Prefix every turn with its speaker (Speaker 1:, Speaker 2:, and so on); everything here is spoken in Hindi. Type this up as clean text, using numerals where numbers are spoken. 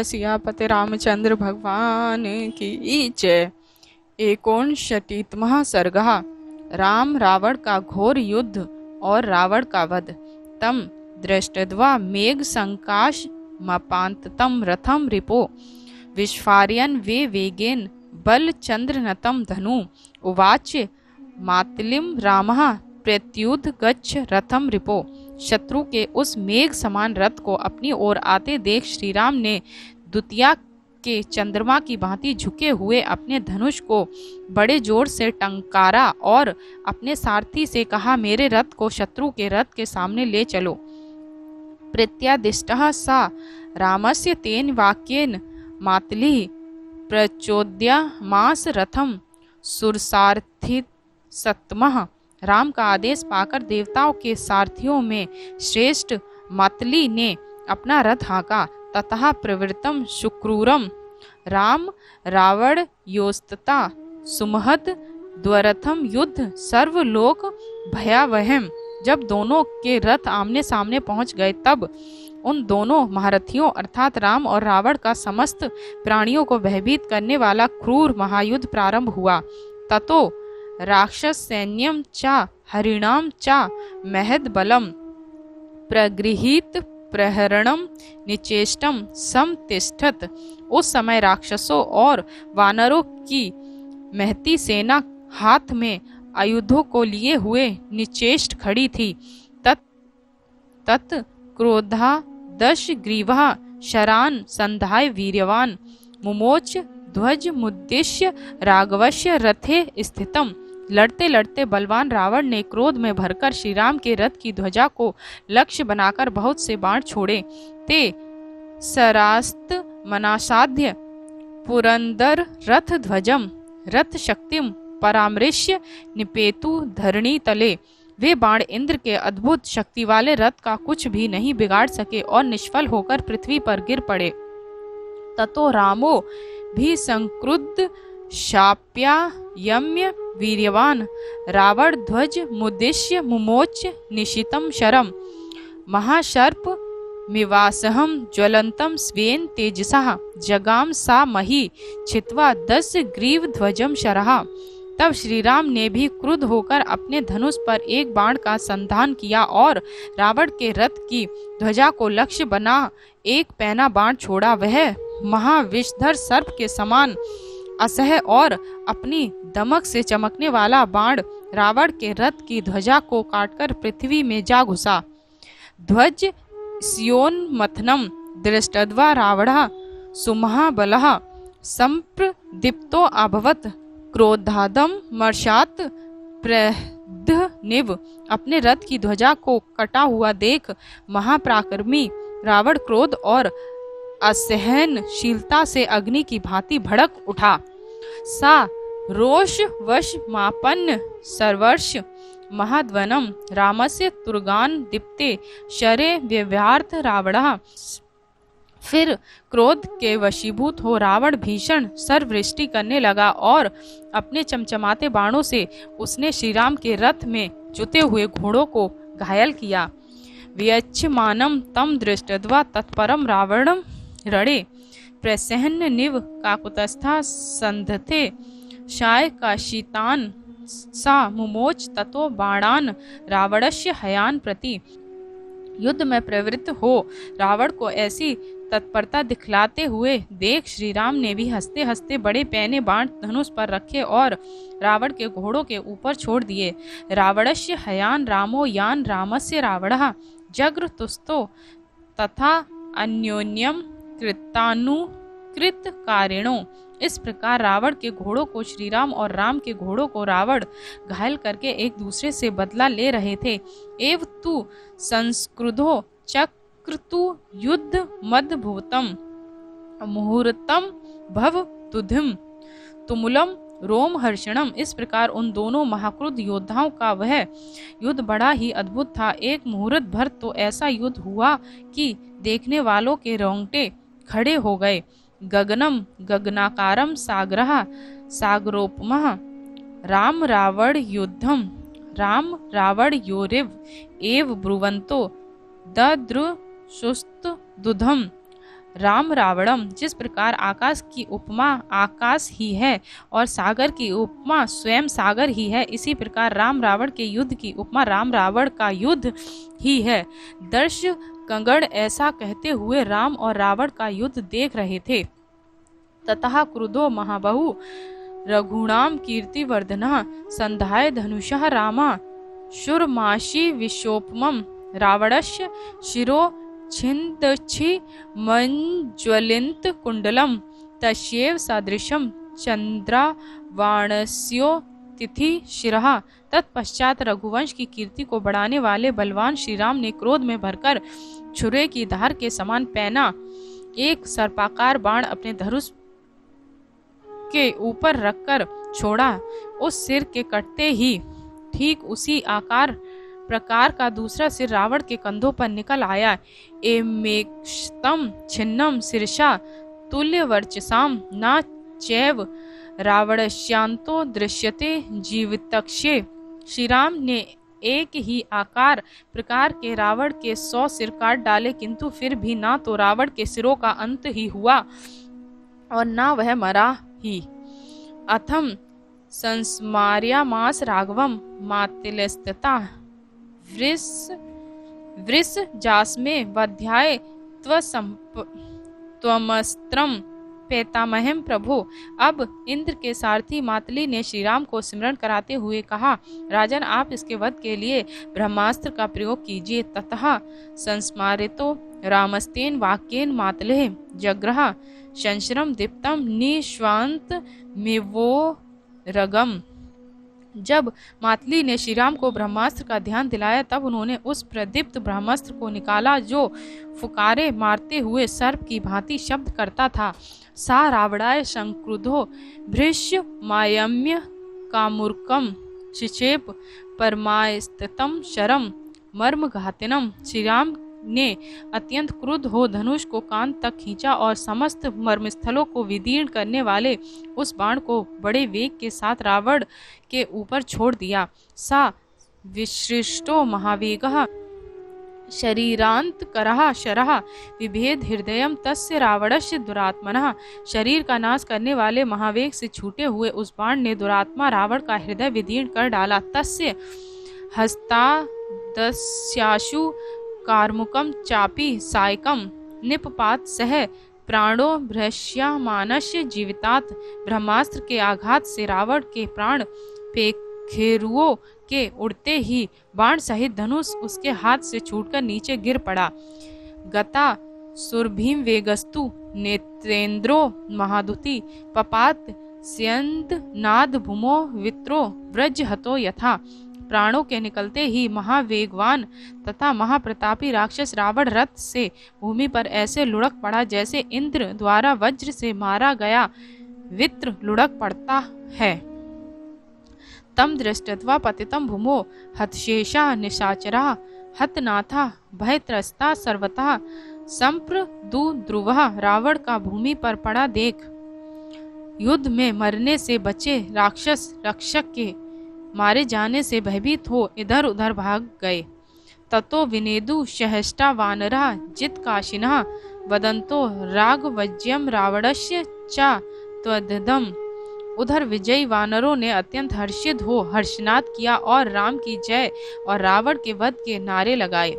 Speaker 1: सियापति रामचंद्र भगवान की जय। 59वां सर्गः। राम रावण का घोर युद्ध और रावण का वध। तम दृष्टवा मेघ संकाश मपांततम रथम रिपो विस्फारयन् वे वेगेन बल चंद्रनतम धनु उवाच मातलिम रामः प्रत्युद्ध गच्छ रथम रिपो। शत्रु के उस मेघ समान रथ को अपनी ओर आते देख श्री राम ने द्वितीया के चंद्रमा की भांति झुके हुए अपने धनुष को बड़े जोर से टंकारा और अपने सारथी से कहा, मेरे रथ को शत्रु के रथ के सामने ले चलो। प्रत्यादिष्टः सा रामस्य तेन वाक्येन मातलिः प्रचोदयामास रथम सुरसारथित सत्तमः। राम का आदेश पाकर देवताओं के सारथियों में श्रेष्ठ मातली ने अपना रथ हाँका। ततः प्रवृत्तम शुक्रूरम राम रावण योस्तता सुमहत द्वरथम युद्ध सर्वलोक भयावहम। जब दोनों के रथ आमने सामने पहुंच गए तब उन दोनों महारथियों अर्थात राम और रावण का समस्त प्राणियों को भयभीत करने वाला क्रूर महायुद्ध प्रारंभ हुआ। ततो राक्षस सैन्यम चा हरिणाम चा महद बलम प्रगृहीत प्रहरणम निचेष्टम समतिष्ठत। उस समय राक्षसों और वानरों की महती सेना हाथ में आयुधों को लिए हुए निचेष्ट खड़ी थी। तत् क्रोधा दश ग्रीवा शरान संधाय वीर्यवान मुमोच ध्वज मुद्देश्य राघवस्य रथे स्थितम। लड़ते लड़ते बलवान रावण ने क्रोध में भरकर श्री राम के रथ की ध्वजा को लक्ष्य बनाकर बहुत से बाण छोड़े। ते सरास्त मनासाध्य पुरंदर रथ ध्वजम रथ शक्तिम परामृश्य निपेतु धरणी तले। वे बाण इंद्र के अद्भुत शक्ति वाले रथ का कुछ भी नहीं बिगाड़ सके और निष्फल होकर पृथ्वी पर गिर पड़े। ततो रामो भी संक्रुद्ध शाप्यायम्य वीर्यवान रावण ध्वज मुद्देश्य मुमोच निशितम शरम महाशर्प मिवासहम ज्वलंतम स्वेन तेजसा जगाम सा मही छित्वा 10 ग्रीव ध्वजम शरहा। तब श्री राम ने भी क्रुद्ध होकर अपने धनुष पर एक बाण का संधान किया और रावण के रथ की ध्वजा को लक्ष्य बना एक पैना बाण छोड़ा। वह महाविषधर सर्प के समान असह्य और अपनी दमक से चमकने वाला बाण रावण के रथ की ध्वजा को काटकर पृथ्वी में जा घुसा। ध्वज स्योन्मथनम दृष्टवा रावणः सुमहाबलः संप्रदीप्तो अभवत् क्रोधादम मर्षात् प्रदह्निव। अपने रथ की ध्वजा को कटा हुआ देख महापराक्रमी रावण क्रोध और असहनशीलता से अग्नि की भांति भड़क उठा। सा रोष वश मापन्न सर्वर्ष महाध्वनम रामस्य तुर्गान दीप्ते शरे व्यव्यार्थ रावणः। फिर क्रोध के वशीभूत हो रावण भीषण सर्ववृष्टि करने लगा और अपने चमचमाते बाणों से उसने श्री राम के रथ में जुते हुए घोड़ों को घायल किया। वियच्छमानम तम दृष्टवा तत्परम रावणम रणे प्रसन्न निव काकुतस्था संधते शाय काशितान सा मुमोच ततो बाणान रावणस्य हयान प्रति। युद्ध में प्रवृत्त हो रावण को ऐसी तत्परता दिखलाते हुए देख श्री राम ने भी हंसते हंसते बड़े पैने बाण धनुष पर रखे और रावण के घोड़ों के ऊपर छोड़ दिए। रावणस्य हयान रामो यान रामस्य रावणः जग्रतुस्तो तथा अन्योन्यम कृतानुकृत कारिणो। इस प्रकार रावण के घोड़ों को श्री राम और राम के घोड़ों को रावण घायल करके एक दूसरे से बदला ले रहे थे। एव तु संस्क्रुधो चक्रतु युद्ध मदभूतम मुहूर्तम भव तुधिम तुमुलम रोम हर्षणम। इस प्रकार उन दोनों महाक्रुद्ध योद्धाओं का वह युद्ध बड़ा ही अद्भुत था। एक मुहूर्त भर तो ऐसा युद्ध हुआ कि देखने वालों के रोंगटे खड़े हो गए। गगनम गगनाकारम सागरः सागरोपमः राम रावण युद्धम राम रावण योरिव एव ब्रुवंतो दद्रुशुस्त दुधम राम रावणम, जिस प्रकार आकाश की उपमा आकाश ही है और सागर की उपमा स्वयं सागर ही है, इसी प्रकार राम रावण के युद्ध की उपमा राम रावण का युद्ध ही है। दर्श कंगड़ ऐसा कहते हुए राम और रावण का युद्ध देख रहे थे। ततः क्रुद्धो महाबहु रघुणाम कीर्तिवर्धनः संधाय धनुषः रामा शूरमाशी विशोपमं रावणस्य शिरो छिन्दछि मंज्वलित कुंडलम तस्यैव सदृशं चंद्रावाणस्यो तिथि शिरः। तत्पश्चात रघुवंश की कीर्ति को बढ़ाने वाले बलवान श्री राम ने क्रोध में भरकर छुरे की धार के समान पैना एक सर्पाकार बाण अपने धनुष के ऊपर रखकर छोड़ा। उस सिर के कटते ही ठीक उसी प्रकार का दूसरा सिर रावण के कंधों पर निकल आया। एमेक्षतम छिन्नम शीर्षा तुल्य वर्चसाम न चैव रावणस्यांतो दृश्यते जीवितक्षे। श्री राम ने एक ही आकार प्रकार के रावण के 100 सिर काट डाले, किंतु फिर भी ना तो रावण के सिरों का अंत ही हुआ और ना वह मरा ही। अथम संस्मार्यामास राघवम मातिलस्तता वृष जास्मे वध्याय त्वमस्त्रम पैतामहम प्रभु। अब इंद्र के सारथी मातली ने श्री राम को स्मरण कराते हुए कहा, राजन आप इसके वध के लिए ब्रह्मास्त्र का प्रयोग कीजिए। ततः संस्मारितो रामस्तेन वाक्येन मातले जग्रह शंशरम दीप्तम निश्वांत मिवोरगम। जब मातली ने श्री राम को ब्रह्मास्त्र का ध्यान दिलाया, तब उन्होंने उस प्रदीप्त ब्रह्मास्त्र को निकाला जो फुकारे मारते हुए सर्प की भांति शब्द करता था। सा रावणाय संक्रुद्धो भृश्य मायम्य कामुर्कम शिचेप परमास्तितम शरम मर्म घातिनम। श्री राम ने अत्यंत क्रुद्ध हो धनुष को कान तक खींचा और समस्त मर्मस्थलों को विदीर्ण करने वाले उस बाण को बड़े वेग के साथ रावण के ऊपर छोड़ दिया। सा विसृष्टो महावेगः शरीरांतकरः शरः विभेद हृदयम तस्य रावणस्य दुरात्मनः। शरीर का नाश करने वाले महावेग से छूटे हुए उस बाण ने दुरात्मा रावण का हृदय विदीर्ण कर डाला। तस्य हस्तादस्याशु कार्मुकम चापी सायकम निपपात सह प्राणो भ्रश्यमानस्य जीवितात। ब्रह्मास्त्र के आघात से रावण के प्राण पेखेरुओं के उड़ते ही बाण सहित धनुष उसके हाथ से छूटकर नीचे गिर पड़ा। गता सुरभीम वेगस्तु नेत्रेंद्रो महादुति पपात स्यंद नाद भूमो वित्रो व्रज हतो यथा। प्राणों के निकलते ही महावेगवान तथा महाप्रतापी राक्षस रावण रथ से भूमि पर ऐसे लुढ़क पड़ा जैसे इंद्र द्वारा वज्र से मारा गया वित्र लुढ़क पड़ता है। तम दृष्टत्वा पतितम भूमो हतशेषा निशाचरा हतनाथा भयत्रस्ता सर्वतः संप्रदुद्रुवः। रावण का भूमि पर पड़ा देख युद्ध में मरने से बचे राक्षस रक्षक के मारे जाने से भयभीत हो इधर उधर भाग गए। ततो विनेदु सहष्टा वानरा जितकाशिनः वदन्तो राघवज्यम रावणस्य च त्वदधम। उधर विजयी वानरों ने अत्यंत हर्षित हो हर्षनाद किया और राम की जय और रावण के वध के नारे लगाए।